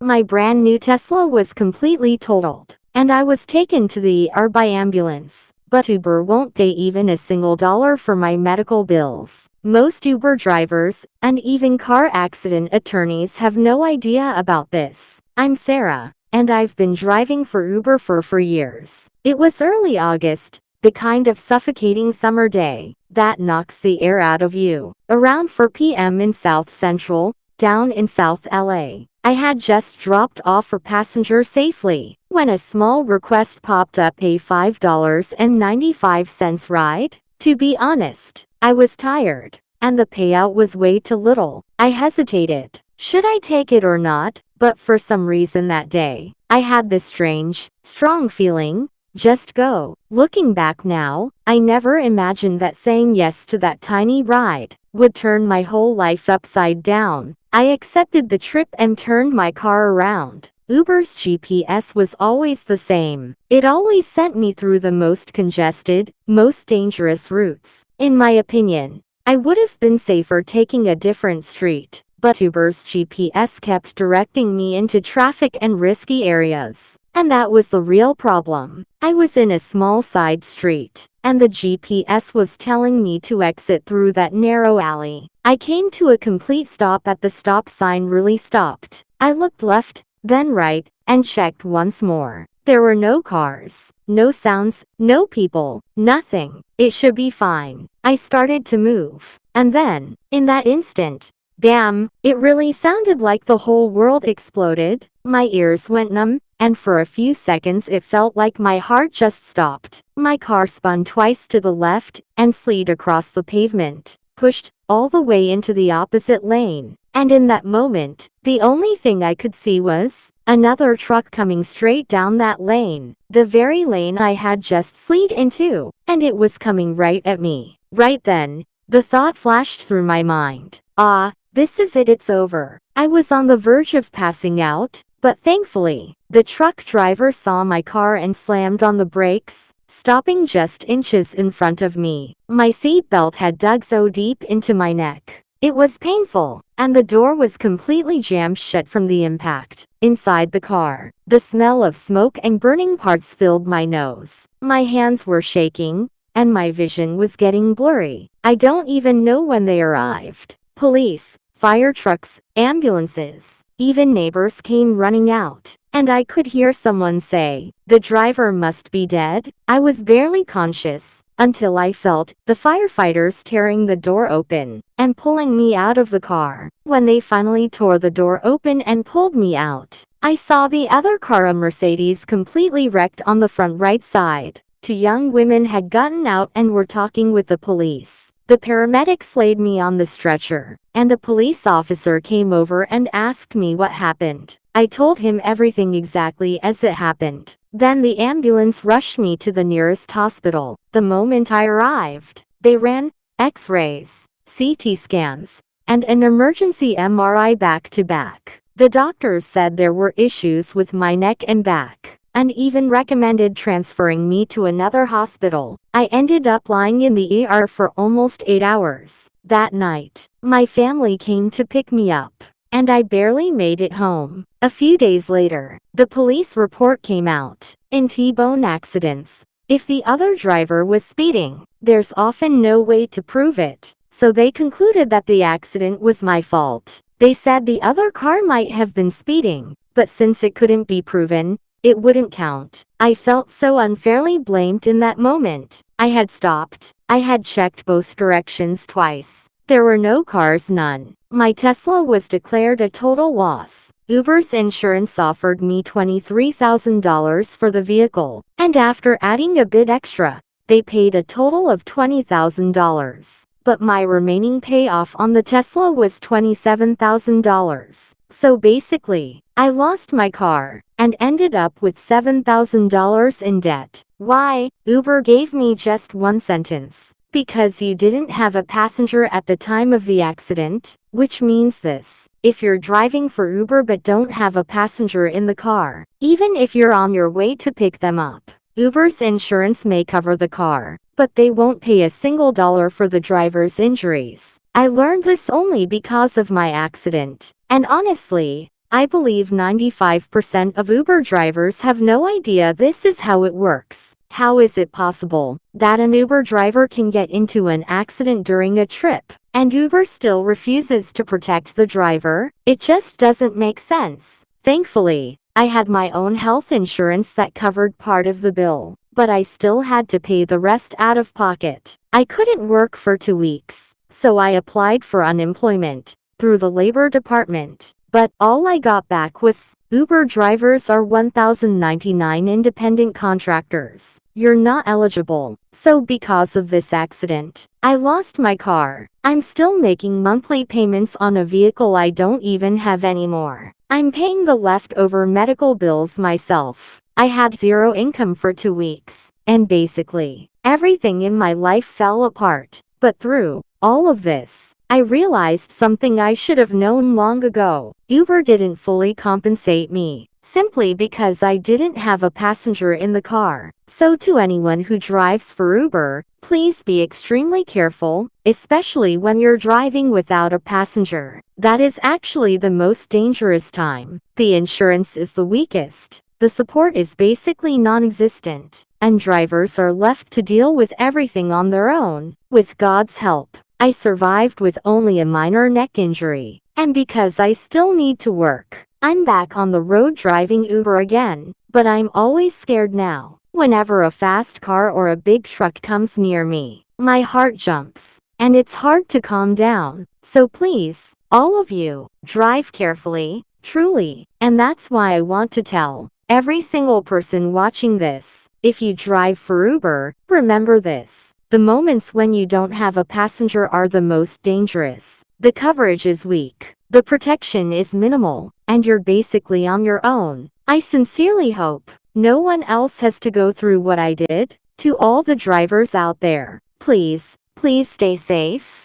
My brand new Tesla was completely totaled, and I was taken to the ER by ambulance. But Uber won't pay even a single dollar for my medical bills. Most Uber drivers, and even car accident attorneys have no idea about this. I'm Sarah, and I've been driving for Uber for years. It was early August, the kind of suffocating summer day that knocks the air out of you. Around 4 p.m. in South Central, down in South LA. I had just dropped off a passenger safely when a small request popped up: a $5.95 ride. To be honest, I was tired, and the payout was way too little. I hesitated. Should I take it or not? But for some reason that day, I had this strange, strong feeling. Just go. Looking back now, I never imagined that saying yes to that tiny ride would turn my whole life upside down. I accepted the trip and turned my car around. Uber's GPS was always the same. It always sent me through the most congested, most dangerous routes. In my opinion, I would have been safer taking a different street, but Uber's GPS kept directing me into traffic and risky areas. And that was the real problem. I was in a small side street, and the GPS was telling me to exit through that narrow alley. I came to a complete stop at the stop sign. Really stopped. I looked left, then right, and checked once more. There were no cars, no sounds, no people, nothing. It should be fine. I started to move. And then, in that instant, bam! It really sounded like the whole world exploded. My ears went numb, and for a few seconds it felt like my heart just stopped. My car spun twice to the left and slid across the pavement, pushed all the way into the opposite lane. And in that moment, the only thing I could see was another truck coming straight down that lane, the very lane I had just slid into, and it was coming right at me. Right then, the thought flashed through my mind. This is it, it's over. I was on the verge of passing out, but thankfully, the truck driver saw my car and slammed on the brakes, stopping just inches in front of me. My seatbelt had dug so deep into my neck. It was painful, and the door was completely jammed shut from the impact. Inside the car, the smell of smoke and burning parts filled my nose. My hands were shaking, and my vision was getting blurry. I don't even know when they arrived. Police, fire trucks, ambulances, even neighbors came running out, and I could hear someone say, "The driver must be dead." I was barely conscious until I felt the firefighters tearing the door open and pulling me out of the car. When they finally tore the door open and pulled me out, I saw the other car, a Mercedes, completely wrecked on the front right side. Two young women had gotten out and were talking with the police. The paramedics laid me on the stretcher, and a police officer came over and asked me what happened. I told him everything exactly as it happened. Then the ambulance rushed me to the nearest hospital. The moment I arrived, they ran X-rays, CT scans, and an emergency MRI back to back. The doctors said there were issues with my neck and back, and even recommended transferring me to another hospital. I ended up lying in the ER for almost 8 hours. That night, my family came to pick me up, and I barely made it home. A few days later, the police report came out. In T-bone accidents, if the other driver was speeding, there's often no way to prove it. So they concluded that the accident was my fault. They said the other car might have been speeding, but since it couldn't be proven, it wouldn't count. I felt so unfairly blamed in that moment. I had stopped. I had checked both directions twice. There were no cars, none. My Tesla was declared a total loss. Uber's insurance offered me $23,000 for the vehicle, and after adding a bit extra, they paid a total of $20,000. But my remaining payoff on the Tesla was $27,000. So basically, I lost my car and ended up with $7,000 in debt. Why? Uber gave me just one sentence. Because you didn't have a passenger at the time of the accident, which means this: if you're driving for Uber but don't have a passenger in the car, even if you're on your way to pick them up, Uber's insurance may cover the car, but they won't pay a single dollar for the driver's injuries. I learned this only because of my accident, and honestly, I believe 95% of Uber drivers have no idea this is how it works. How is it possible that an Uber driver can get into an accident during a trip, and Uber still refuses to protect the driver? It just doesn't make sense. Thankfully, I had my own health insurance that covered part of the bill, but I still had to pay the rest out of pocket. I couldn't work for 2 weeks, so I applied for unemployment through the Labor Department. But all I got back was, Uber drivers are 1,099 independent contractors. You're not eligible. So because of this accident, I lost my car. I'm still making monthly payments on a vehicle I don't even have anymore. I'm paying the leftover medical bills myself. I had zero income for 2 weeks, and basically, everything in my life fell apart. But through all of this, I realized something I should have known long ago. Uber didn't fully compensate me, simply because I didn't have a passenger in the car. So to anyone who drives for Uber, please be extremely careful, especially when you're driving without a passenger. That is actually the most dangerous time. The insurance is the weakest. The support is basically non-existent, and drivers are left to deal with everything on their own. With God's help, I survived with only a minor neck injury, and because I still need to work, I'm back on the road driving Uber again. But I'm always scared now. Whenever a fast car or a big truck comes near me, my heart jumps, and it's hard to calm down. So please, all of you, drive carefully, truly. And that's why I want to tell every single person watching this, if you drive for Uber, remember this. The moments when you don't have a passenger are the most dangerous. The coverage is weak, the protection is minimal, and you're basically on your own. I sincerely hope no one else has to go through what I did. To all the drivers out there, please stay safe.